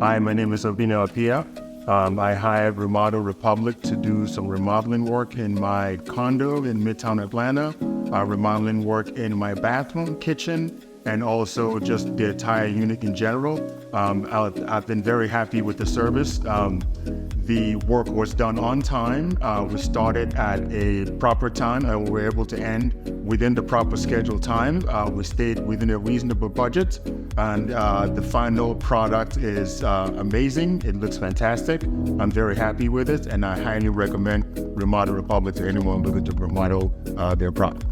Hi, my name is Obino Apia. I hired Remodel Republic to do some remodeling work in my condo in Midtown Atlanta, remodeling work in my bathroom, kitchen, and also just the entire unit in general. I've been very happy with the service. The work was done on time. We started at a proper time and we were able to end within the proper scheduled time. We stayed within a reasonable budget, and the final product is amazing. It looks fantastic. I'm very happy with it, and I highly recommend Remodel Republic to anyone looking to remodel their product.